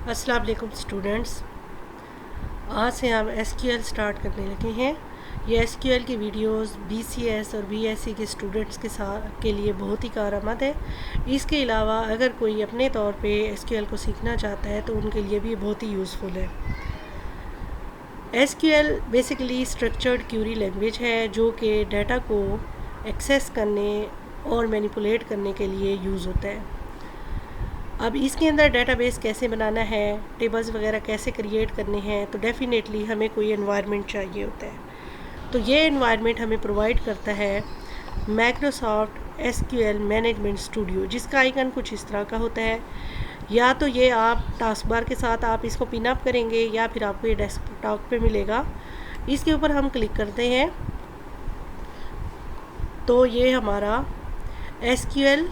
अस्सलाम वालेकुम स्टूडेंट्स। आज से हम एसक्यूएल स्टार्ट करने लगे हैं। ये एसक्यूएल की वीडियोस बीसीएस और बीएससी के स्टूडेंट्स के लिए बहुत ही कारआमद है। इसके अलावा अगर कोई अपने तौर पे एसक्यूएल को सीखना चाहता है तो उनके लिए भी बहुत ही यूज़फुल है। SQL basically structured Curie language है जो कि डाटा को एक्सेस करने और मैनिपुलेट करने के लिए यूज़ होता है। अब इसके अंदर डेटाबेस कैसे बनाना है, टेबल्स वगैरह कैसे क्रिएट करने हैं, तो डेफिनेटली हमें कोई एनवायरनमेंट चाहिए होता है। तो ये एनवायरनमेंट हमें प्रोवाइड करता है माइक्रोसॉफ्ट एसक्यूएल मैनेजमेंट स्टूडियो, जिसका आइकन कुछ इस तरह का होता है। या तो ये आप टास्क बार के साथ आप इसको पिन अप करेंगे या फिर आपको ये डेस्कटॉप पे मिलेगा। इसके ऊपर हम क्लिक करते हैं तो ये हमारा SQL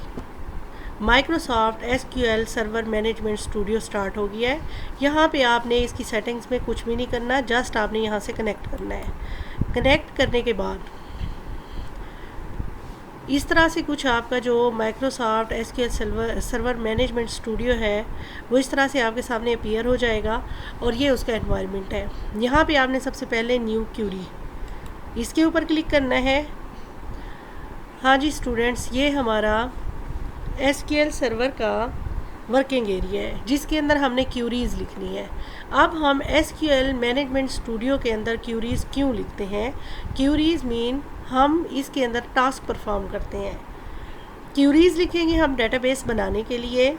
Microsoft SQL Server Management studio start हो गया है। यहाँ पे आपने इसकी सेटिंग्स में कुछ भी नहीं करना, जस्ट आपने यहाँ से कनेक्ट करना है। कनेक्ट करने के बाद इस तरह से कुछ आपका जो Microsoft SQL Server Management studio है वो इस तरह से आपके सामने अपीयर हो जाएगा और ये उसका एनवायरनमेंट है। यहाँ पे आपने सबसे पहले न्यू क्यूरी इसके ऊपर क्लिक करना है। हाँ जी स्टूडेंट्स, ये हमारा एसक्यूएल सर्वर का वर्किंग एरिया है जिसके अंदर हमने क्यूरीज़ लिखनी है। अब हम एसक्यूएल मैनेजमेंट स्टूडियो के अंदर क्यूरीज़ क्यों लिखते हैं? क्यूरीज़ मीन हम इसके अंदर टास्क परफॉर्म करते हैं। क्यूरीज़ लिखेंगे हम डेटाबेस बनाने के लिए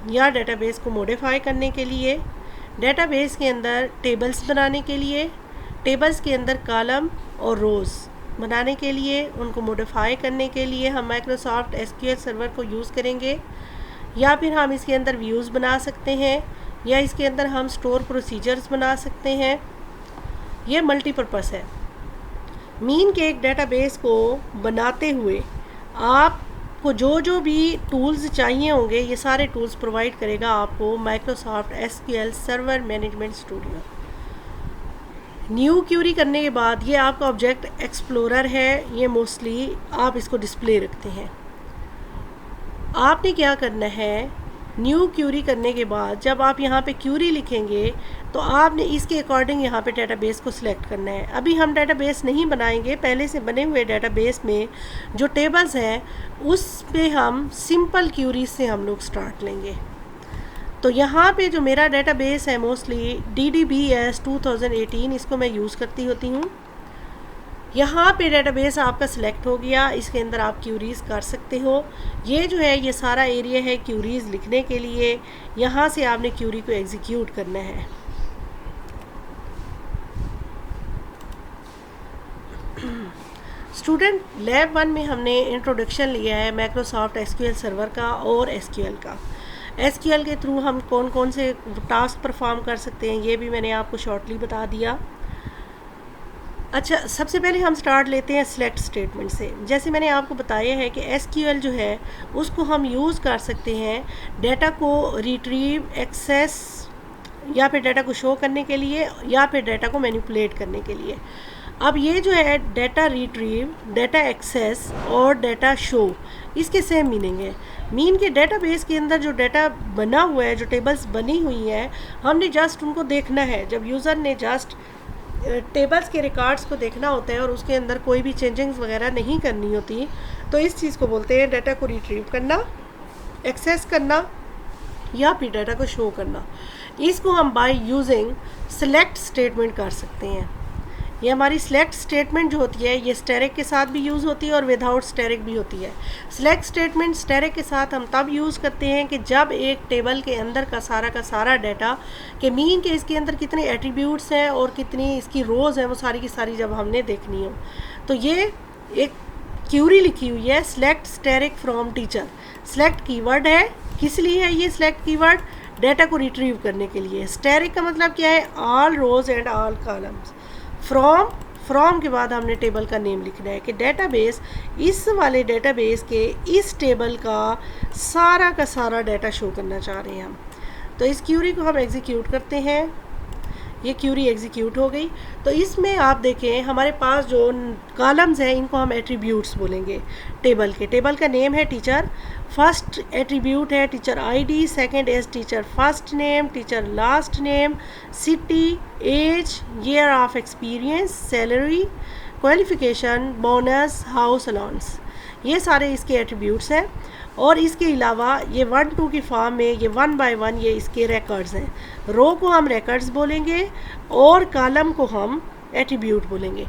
या डेटाबेस को मॉडिफाई करने के लिए, डेटाबेस के अंदर टेबल्स बनाने के लिए, टेबल्स के अंदर कॉलम और रोज़ बनाने के लिए, उनको मॉडिफाई करने के लिए हम माइक्रोसॉफ्ट एसक्यूएल सर्वर को यूज़ करेंगे। या फिर हम इसके अंदर व्यूज़ बना सकते हैं या इसके अंदर हम स्टोर प्रोसीजर्स बना सकते हैं। ये मल्टीपर्पज़ है। मीन के एक डेटाबेस को बनाते हुए आपको जो भी टूल्स चाहिए होंगे ये सारे टूल्स प्रोवाइड करेगा आपको Microsoft SQL Server Management Studio. New query करने के बाद ये आपका ऑब्जेक्ट एक्सप्लोरर है, ये मोस्टली आप इसको डिस्प्ले रखते हैं। आपने क्या करना है, न्यू क्यूरी करने के बाद जब आप यहाँ पे क्यूरी लिखेंगे तो आपने इसके अकॉर्डिंग यहाँ पे डेटाबेस को सिलेक्ट करना है। अभी हम डेटाबेस नहीं बनाएंगे, पहले से बने हुए डेटाबेस में जो टेबल्स हैं उस पे हम सिंपल क्यूरी से हम लोग स्टार्ट लेंगे। तो यहाँ पे जो मेरा डेटाबेस है मोस्टली DDBS 2018 इसको मैं यूज़ करती होती हूँ। यहाँ पे डेटाबेस आपका सिलेक्ट हो गया, इसके अंदर आप क्यूरीज़ कर सकते हो। ये जो है ये सारा एरिया है क्यूरीज़ लिखने के लिए। यहाँ से आपने क्यूरी को एग्जीक्यूट करना है। स्टूडेंट लैब 1 में हमने इंट्रोडक्शन लिया है माइक्रोसॉफ्ट एसक्यूएल सर्वर का और एसक्यूएल का। एसक्यूएल के थ्रू हम कौन कौन से टास्क परफॉर्म कर सकते हैं ये भी मैंने आपको शॉर्टली बता दिया। अच्छा, सबसे पहले हम स्टार्ट लेते हैं सिलेक्ट स्टेटमेंट से। जैसे मैंने आपको बताया है कि एसक्यूएल जो है उसको हम यूज़ कर सकते हैं डाटा को रिट्रीव, एक्सेस या फिर डाटा को शो करने के लिए या फिर डाटा को मैनिपुलेट करने के लिए। अब ये जो है डाटा रिट्रीव, डाटा एक्सेस और डाटा शो, इसके सेम मीनिंग है। मीन के डेटाबेस के अंदर जो डाटा बना हुआ है, जो टेबल्स बनी हुई हैं, हमने जस्ट उनको देखना है। जब यूज़र ने जस्ट टेबल्स के रिकॉर्ड्स को देखना होता है और उसके अंदर कोई भी चेंजिंग्स वगैरह नहीं करनी होती, तो इस चीज़ को बोलते हैं डाटा को रिट्रीव करना, एक्सेस करना या फिर डाटा को शो करना। इसको हम बाय यूजिंग सेलेक्ट स्टेटमेंट कर सकते हैं। ये हमारी सेलेक्ट स्टेटमेंट जो होती है ये स्टैटिक के साथ भी यूज़ होती है और विदाउट स्टैटिक भी होती है। सेलेक्ट स्टेटमेंट स्टैटिक के साथ हम तब यूज़ करते हैं कि जब एक टेबल के अंदर का सारा डाटा के मीन के इसके अंदर कितने एट्रीब्यूट्स हैं और कितनी इसकी रोज़ हैं वो सारी की सारी जब हमने देखनी हो। तो ये एक क्यूरी लिखी हुई है select static from teacher. Select keyword है, किस लिए है ये सेलेक्ट कीवर्ड? डाटा को रिट्रीव करने के लिए। स्टैटिक का मतलब क्या है? All rows and all columns. From के बाद हमने टेबल का नेम लिखना है कि डेटाबेस, इस वाले डेटाबेस के इस टेबल का सारा डाटा शो करना चाह रहे हैं हम। तो इस क्यूरी को हम एग्जीक्यूट करते हैं। ये क्यूरी एग्जीक्यूट हो गई। तो इसमें आप देखें हमारे पास जो कॉलम्स हैं इनको हम एट्रीब्यूट्स बोलेंगे टेबल के। टेबल का नेम है टीचर, फर्स्ट एट्रीब्यूट है teacher ID, second is teacher first name, teacher last name, city, age, year of experience, salary, qualification, bonus, house allowance, ये सारे इसके एट्रीब्यूट्स हैं। और इसके अलावा ये 1 2 की फॉर्म में ये 1 बाय 1 ये इसके रिकॉर्ड्स हैं। रो को हम रिकॉर्ड्स बोलेंगे और कॉलम को हम एट्रीब्यूट बोलेंगे।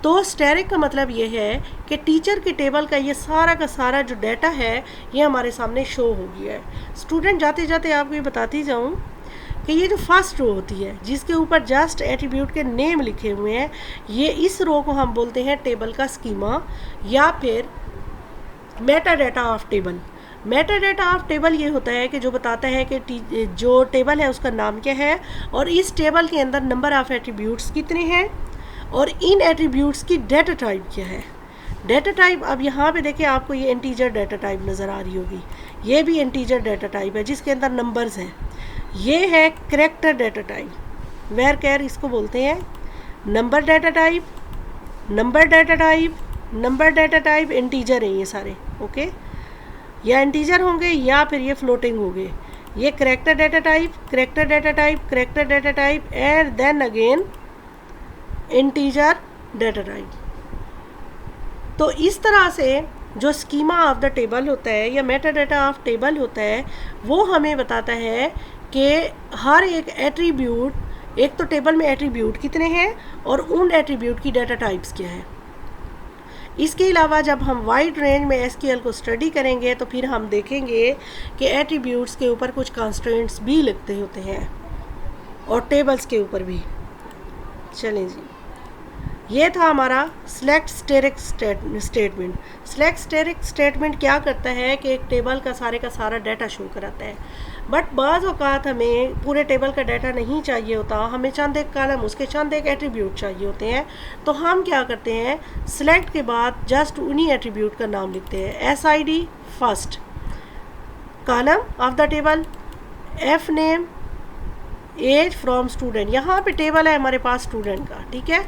तो स्टैटिक का मतलब ये है कि टीचर के टेबल का ये सारा का सारा जो डाटा है ये हमारे सामने शो हो गया है। स्टूडेंट जाते जाते आपको ये बताती जाऊँ कि ये जो फर्स्ट रो होती है जिसके ऊपर जस्ट एट्रीब्यूट के नेम लिखे हुए हैं, ये इस रो को हम बोलते हैं टेबल का स्कीमा या फिर Meta data of table. Meta data of table ये होता है कि जो बताता है कि जो टेबल है उसका नाम क्या है और इस टेबल के अंदर नंबर ऑफ एट्रीब्यूट्स कितने हैं और इन एट्रीब्यूट्स की डाटा टाइप क्या है। डाटा टाइप अब यहाँ पे देखिए आपको ये इंटीजर डाटा टाइप नज़र आ रही होगी, ये भी इंटीजर डाटा टाइप है जिसके अंदर नंबर्स हैं। ये है करैक्टर डाटा टाइप, वेर कैर इसको बोलते हैं। Number data type, number data type, number data type, integer हैं ये सारे, ओके, या इंटीजर होंगे या फिर ये फ्लोटिंग होंगे। ये character data type, character data type, character data type and then again integer data type. तो इस तरह से जो स्कीमा ऑफ द टेबल होता है या मेटा डाटा ऑफ टेबल होता है वो हमें बताता है कि हर एक एट्रीब्यूट, एक तो टेबल में एट्रीब्यूट कितने हैं और उन एट्रीब्यूट की डाटा टाइप्स क्या है। इसके अलावा जब हम वाइड रेंज में एसक्यूएल को स्टडी करेंगे तो फिर हम देखेंगे कि एट्रीब्यूट्स के ऊपर कुछ कंस्ट्रेंट्स भी लगते होते हैं और टेबल्स के ऊपर भी। चलें जी, ये था हमारा select steric statement. Select steric statement क्या करता है कि एक टेबल का सारा डाटा शो कराता है, बट बाज़ औक़ात हमें पूरे टेबल का डाटा नहीं चाहिए होता, हमें चंद एक कॉलम उसके चंद एक एट्रीब्यूट चाहिए होते हैं। तो हम क्या करते हैं, सिलेक्ट के बाद जस्ट उन्हीं एट्रीब्यूट का नाम लिखते हैं। SID first, column of the table, F name, age from student. यहाँ पे टेबल है हमारे पास स्टूडेंट का, ठीक है।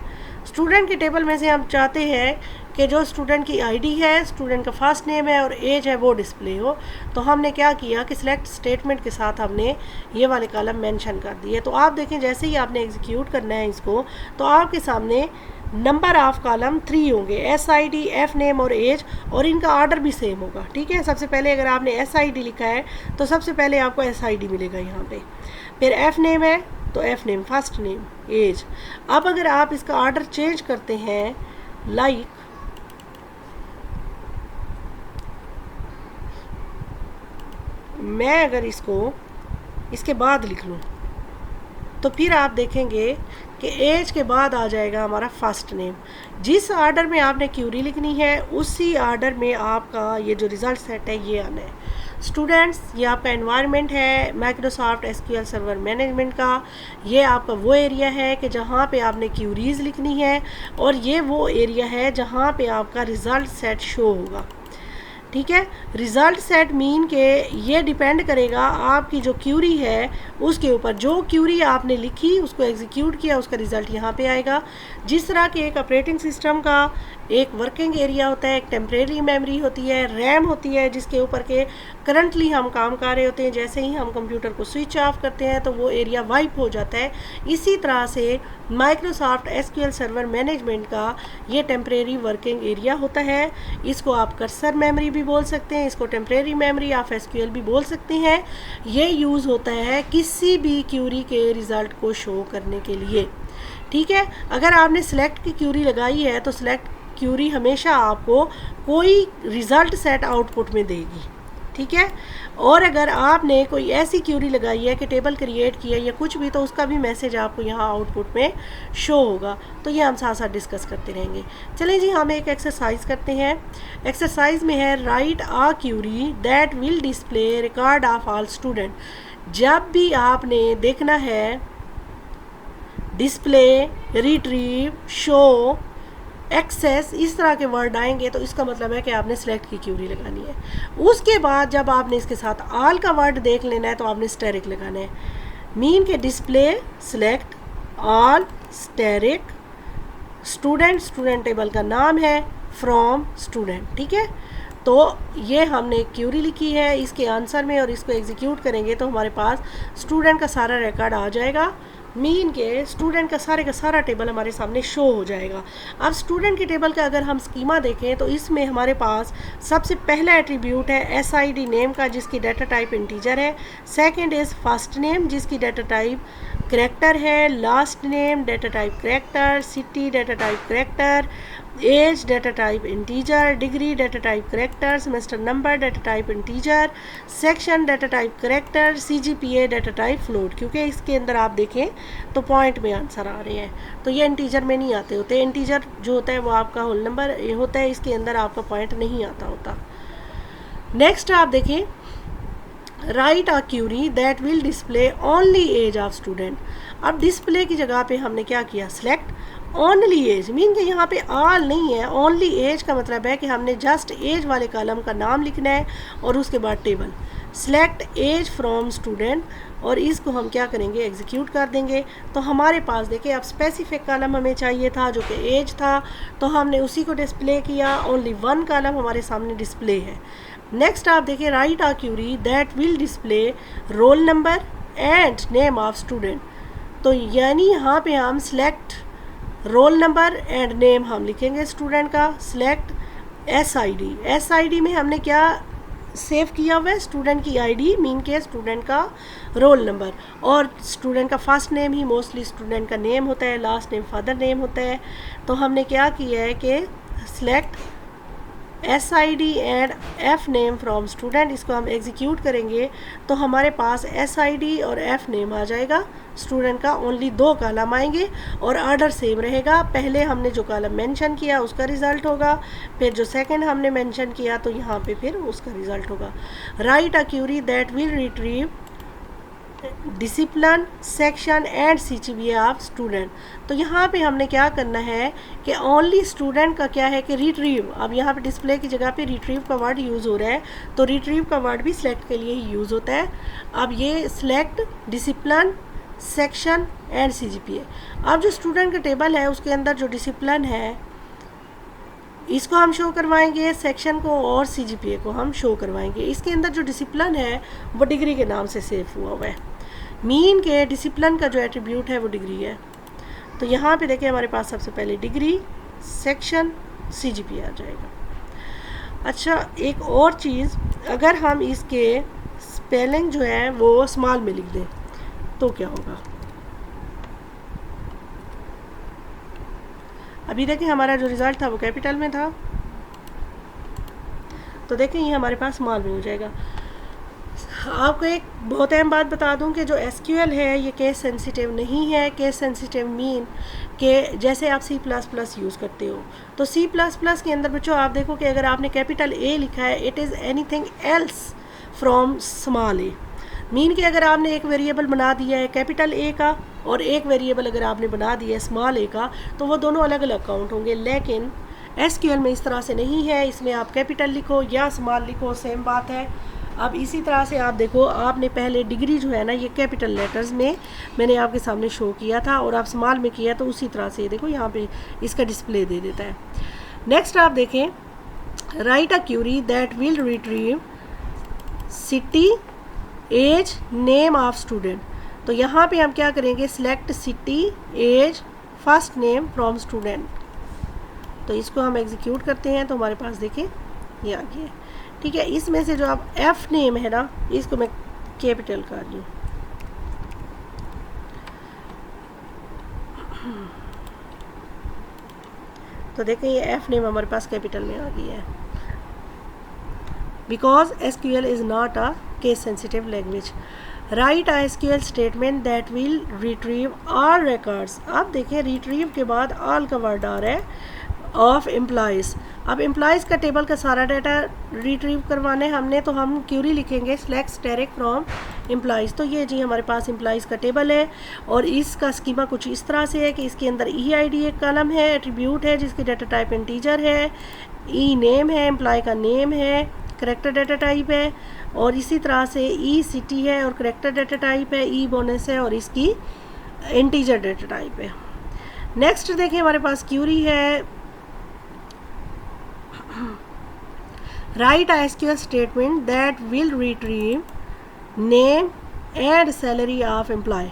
स्टूडेंट के टेबल में से हम चाहते हैं कि जो स्टूडेंट की आईडी है, स्टूडेंट का फर्स्ट नेम है और एज है वो डिस्प्ले हो। तो हमने क्या किया कि सिलेक्ट स्टेटमेंट के साथ हमने ये वाले कॉलम मेंशन कर दिए। तो आप देखें जैसे ही आपने एग्जीक्यूट करना है इसको तो आपके सामने नंबर ऑफ कॉलम 3 होंगे, SID, F नेम और एज, और इनका ऑर्डर भी सेम होगा, ठीक है। सबसे पहले अगर आपने SID लिखा है तो सबसे पहले आपको SID मिलेगा यहाँ पे, फिर F नेम है तो F name, first name, age. अब अगर आप इसका ऑर्डर चेंज करते हैं, लाइक मैं अगर इसको इसके बाद लिख लूँ तो फिर आप देखेंगे कि एज के बाद आ जाएगा हमारा फर्स्ट नेम। जिस ऑर्डर में आपने क्यूरी लिखनी है उसी ऑर्डर में आपका ये जो रिज़ल्ट सेट है ये आना है। स्टूडेंट्स, ये आपका एनवायरनमेंट है माइक्रोसॉफ्ट एसक्यूएल सर्वर मैनेजमेंट का। ये आपका वो एरिया है कि जहाँ पे आपने क्यूरीज़ लिखनी है और ये वो एरिया है जहाँ पे आपका रिज़ल्ट सेट शो होगा, ठीक है। रिज़ल्ट सेट मीन के ये डिपेंड करेगा आपकी जो क्यूरी है उसके ऊपर। जो क्यूरी आपने लिखी उसको एग्जीक्यूट किया उसका रिज़ल्ट यहाँ पे आएगा। जिस तरह के एक ऑपरेटिंग सिस्टम का एक वर्किंग एरिया होता है, एक टेम्परेरी मेमोरी होती है, रैम होती है जिसके ऊपर के करंटली हम काम कर रहे होते हैं, जैसे ही हम कंप्यूटर को स्विच ऑफ करते हैं तो वो एरिया वाइप हो जाता है। इसी तरह से माइक्रोसॉफ्ट एसक्यूएल सर्वर मैनेजमेंट का ये टेम्परेरी वर्किंग एरिया होता है। इसको आप कर्सर मेमोरी भी बोल सकते हैं, इसको टेम्परेरी मेमोरी ऑफ एसक्यूएल भी बोल सकते हैं। ये यूज़ होता है किसी भी क्यूरी के रिज़ल्ट को शो करने के लिए, ठीक है। अगर आपने सिलेक्ट की क्यूरी लगाई है तो सिलेक्ट क्यूरी हमेशा आपको कोई रिज़ल्ट सेट आउटपुट में देगी, ठीक है। और अगर आपने कोई ऐसी क्यूरी लगाई है कि टेबल क्रिएट किया या कुछ भी, तो उसका भी मैसेज आपको यहाँ आउटपुट में शो होगा। तो ये हम साथ साथ डिस्कस करते रहेंगे। चलें जी, हम एक एक्सरसाइज करते हैं। एक्सरसाइज में है write a query that will display record of all student. जब भी आपने देखना है डिस्प्ले, रिट्रीव, शो, एक्सेस, इस तरह के वर्ड आएंगे तो इसका मतलब है कि आपने सेलेक्ट की क्यूरी लगानी है। उसके बाद जब आपने इसके साथ ऑल का वर्ड देख लेना है तो आपने स्टेरिक लगाना है। मीन के display, select, all asterisk, student table का नाम है फ्रॉम स्टूडेंट। ठीक है, तो ये हमने एक क्यूरी लिखी है इसके आंसर में, और इसको एग्जीक्यूट करेंगे तो हमारे पास स्टूडेंट का सारा रिकॉर्ड आ जाएगा। मीन के स्टूडेंट का सारा टेबल हमारे सामने शो हो जाएगा। अब स्टूडेंट के टेबल का अगर हम स्कीमा देखें तो इसमें हमारे पास सबसे पहला एट्रीब्यूट है SID नेम का, जिसकी डाटा टाइप इंटीजर है। सेकंड इज़ फर्स्ट नेम, जिसकी डाटा टाइप करैक्टर है। Last name data type character, city data type character, age data type integer, degree data type character, semester number data type integer, section data type character, CGPA data type float. क्योंकि इसके अंदर आप देखें तो point में answer आ रहे हैं, तो ये इंटीजर में नहीं आते होते। इंटीजर जो होता है वो आपका होल नंबर होता है, इसके अंदर आपका पॉइंट नहीं आता होता। नेक्स्ट आप देखें, write a query that will display only age of student. अब डिस्प्ले की जगह पे हमने क्या किया, सिलेक्ट ओनली एज, मीन कि यहाँ पे ऑल नहीं है, ओनली एज का मतलब है कि हमने जस्ट एज वाले कॉलम का नाम लिखना है और उसके बाद table. Select age from student, और इसको हम क्या करेंगे, एग्जीक्यूट कर देंगे। तो हमारे पास देखिए अब स्पेसिफिक कॉलम हमें चाहिए था जो कि एज था, तो हमने उसी को डिस्प्ले किया। ओनली वन कॉलम हमारे सामने डिस्प्ले है। नेक्स्ट आप देखिए, write a query that will display roll number and name of student. तो यानी यहाँ पे हम select roll number and name हम लिखेंगे स्टूडेंट का। सिलेक्ट SID में हमने क्या सेव किया हुआ है, स्टूडेंट की ID, मीन के स्टूडेंट का रोल नंबर, और स्टूडेंट का फर्स्ट नेम ही मोस्टली स्टूडेंट का नेम होता है, लास्ट नेम फादर नेम होता है। तो हमने क्या किया है कि select SID and F name from student, इसको हम एग्जीक्यूट करेंगे तो हमारे पास SID और F नेम आ जाएगा। स्टूडेंट का ओनली 2 कॉलम आएंगे और ऑर्डर सेम रहेगा। पहले हमने जो कॉलम मेंशन किया उसका रिज़ल्ट होगा, फिर जो सेकंड हमने मेंशन किया तो यहाँ पे फिर उसका रिज़ल्ट होगा। Write a query that will retrieve discipline, section and CGPA of student. तो यहाँ पे हमने क्या करना है कि ओनली स्टूडेंट का क्या है कि रिट्रीव, अब यहाँ पे डिस्प्ले की जगह पे रिट्रीव का वर्ड यूज़ हो रहा है, तो रिट्रीव का वर्ड भी सिलेक्ट के लिए ही यूज़ होता है। अब ये select discipline, section and CGPA। अब जो स्टूडेंट का टेबल है उसके अंदर जो डिसिप्लिन है इसको हम शो करवाएंगे, सेक्शन को और CGPA को हम शो करवाएंगे। इसके अंदर जो डिसिप्लिन है वो डिग्री के नाम से सेव हुआ है। मीन के डिसिप्लिन का जो एट्रीब्यूट है वो डिग्री है। तो यहाँ पे देखिए हमारे पास सबसे पहले डिग्री, सेक्शन, CGPA आ जाएगा। अच्छा, एक और चीज़, अगर हम इसके स्पेलिंग जो है वो स्मॉल में लिख दें तो क्या होगा। अभी देखिए हमारा जो रिज़ल्ट था वो कैपिटल में था, तो देखें ये हमारे पास स्मॉल में हो जाएगा। आपको एक बहुत अहम बात बता दूं कि जो SQL है ये केस सेंसिटिव नहीं है। केस सेंसिटिव मीन कि जैसे आप C++ यूज़ करते हो, तो C++ के अंदर बच्चों आप देखो कि अगर आपने कैपिटल A लिखा है, it is anything else from small A. Mean कि अगर आपने एक वेरिएबल बना दिया है कैपिटल A का और एक वेरिएबल अगर आपने बना दिया है स्मॉल a का, तो वो दोनों अलग अलग काउंट होंगे। लेकिन SQL में इस तरह से नहीं है, इसमें आप कैपिटल लिखो या स्मॉल लिखो सेम बात है। अब इसी तरह से आप देखो, आपने पहले डिग्री जो है ना ये कैपिटल लेटर्स में मैंने आपके सामने शो किया था और आप स्मॉल में किया, तो उसी तरह से देखो यहाँ पे इसका डिस्प्ले दे देता है। नेक्स्ट आप देखें, write a query that will retrieve city, age, name of student. तो यहाँ पे हम क्या करेंगे, select city, age, first name from student. तो इसको हम एग्जीक्यूट करते हैं तो हमारे पास देखें ये आ गया है। ठीक है, इसमें से जो आप F नेम है ना इसको मैं कैपिटल कर रही हूँ। तो देखें ये F नेम हमारे पास कैपिटल में आ गया है, because SQL is not a case sensitive language. Right a SQL statement that will retrieve all records. अब देखिए रिट्रीव के बाद ऑल का वर्ड आ रहा है ऑफ एम्प्लॉयज़। अब एम्प्लॉयज़ का टेबल का सारा डाटा रिट्रीव करवाना है हमने, तो हम क्यूरी लिखेंगे सिलेक्ट स्टैटिक फ्रॉम एम्प्लॉयज़। तो ये जी हमारे पास एम्प्लॉयज़ का टेबल है और इसका स्कीमा कुछ इस तरह से है कि इसके अंदर EID एक कॉलम है, एट्रीब्यूट है जिसकी डाटा टाइप इंटीजर है, ई नेम है, एम्प्लॉय का नेम है, करैक्टर डाटा टाइप है, और इसी तरह से ई सिटी है और करैक्टर डाटा टाइप है, ई बोनस है और इसकी इंटीजर डेटा टाइप है। नेक्स्ट देखिए हमारे पास क्यूरी है, write a SQL statement that will retrieve name and salary of employee.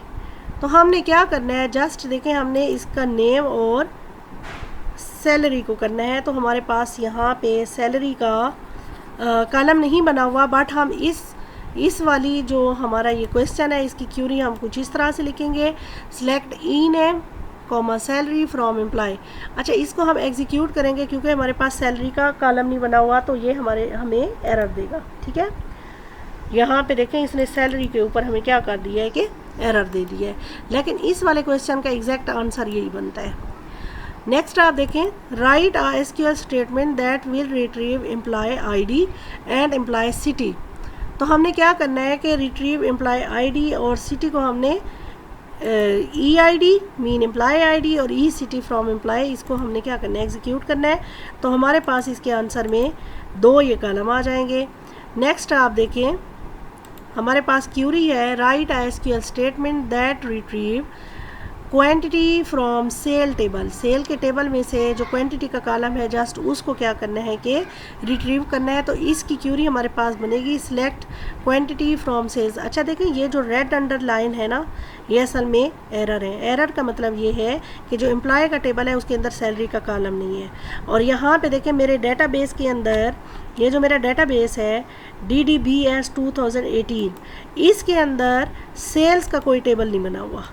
तो हमने क्या करना है, जस्ट देखें हमने इसका नेम और सैलरी को करना है। तो हमारे पास यहाँ पे सैलरी का कॉलम नहीं बना हुआ, बट हम इस वाली जो हमारा ये क्वेश्चन है इसकी क्यूरी हम कुछ इस तरह से लिखेंगे, select E name comma salary from employ. अच्छा, इसको हम एग्जीक्यूट करेंगे क्योंकि हमारे पास सैलरी का कॉलम नहीं बना हुआ, तो ये हमें एरर देगा। ठीक है, यहाँ पे देखें इसने सैलरी के ऊपर हमें क्या कर दिया है कि एरर दे दिया है, लेकिन इस वाले क्वेश्चन का एग्जैक्ट आंसर यही बनता है। नेक्स्ट आप देखें, write a SQL statement that will retrieve employee ID and employee city. तो हमने क्या करना है कि रिट्रीव एम्प्लॉय आईडी और सिटी को हमने E I D mean employee ID और ई सिटी फ्रॉम एम्प्लॉय, इसको हमने क्या करना है, एग्जीक्यूट करना है। तो हमारे पास इसके आंसर में 2 ये कॉलम आ जाएंगे। नेक्स्ट आप देखें हमारे पास क्यूरी है, write a SQL statement that retrieve quantity from sale table. Sale के टेबल में से जो क्वांटिटी का कॉलम है जस्ट उसको क्या करना है कि रिट्रीव करना है। तो इसकी क्यूरी हमारे पास बनेगी, सिलेक्ट क्वांटिटी फ्रॉम सेल्स। अच्छा देखें ये जो रेड अंडरलाइन है ना, ये असल में एरर है। एरर का मतलब ये है कि जो एम्प्लॉय का टेबल है उसके अंदर सैलरी का कॉलम नहीं है। और यहाँ पे देखें मेरे डेटाबेस के अंदर, ये जो मेरा डेटाबेस है DDBS 2018, इसके अंदर सेल्स का कोई टेबल नहीं बना हुआ,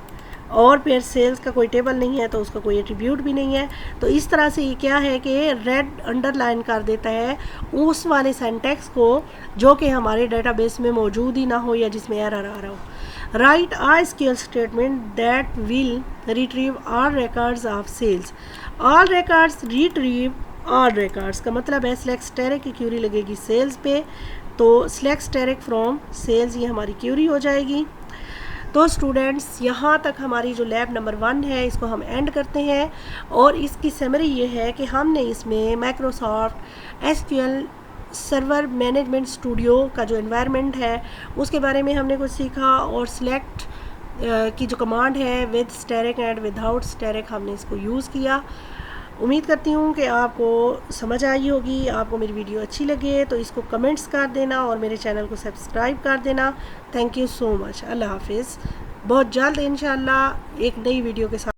और फिर सेल्स का कोई टेबल नहीं है तो उसका कोई एट्रीब्यूट भी नहीं है। तो इस तरह से ये क्या है कि रेड अंडरलाइन कर देता है उस वाले सेंटेक्स को जो कि हमारे डेटाबेस में मौजूद ही ना हो या जिसमें एरर आ रहा हो। Write a SQL statement that will retrieve all records of sales. All records retrieve all records का मतलब है सिलेक्ट स्टेरिक की क्यूरी लगेगी सेल्स पे, तो सिलेक्ट स्टेरिक फ्रॉम सेल्स ये हमारी क्यूरी हो जाएगी। तो स्टूडेंट्स यहाँ तक हमारी जो लैब नंबर 1 है इसको हम एंड करते हैं, और इसकी समरी ये है कि हमने इसमें Microsoft SQL Server Management studio का जो एनवायरनमेंट है उसके बारे में हमने कुछ सीखा, और सिलेक्ट की जो कमांड है with asterisk and without asterisk हमने इसको यूज़ किया। उम्मीद करती हूँ कि आपको समझ आई होगी। आपको मेरी वीडियो अच्छी लगे तो इसको कमेंट्स कर देना और मेरे चैनल को सब्सक्राइब कर देना। Thank you so much. अल्लाह हाफिज़। बहुत जल्द इंशाल्लाह एक नई वीडियो के साथ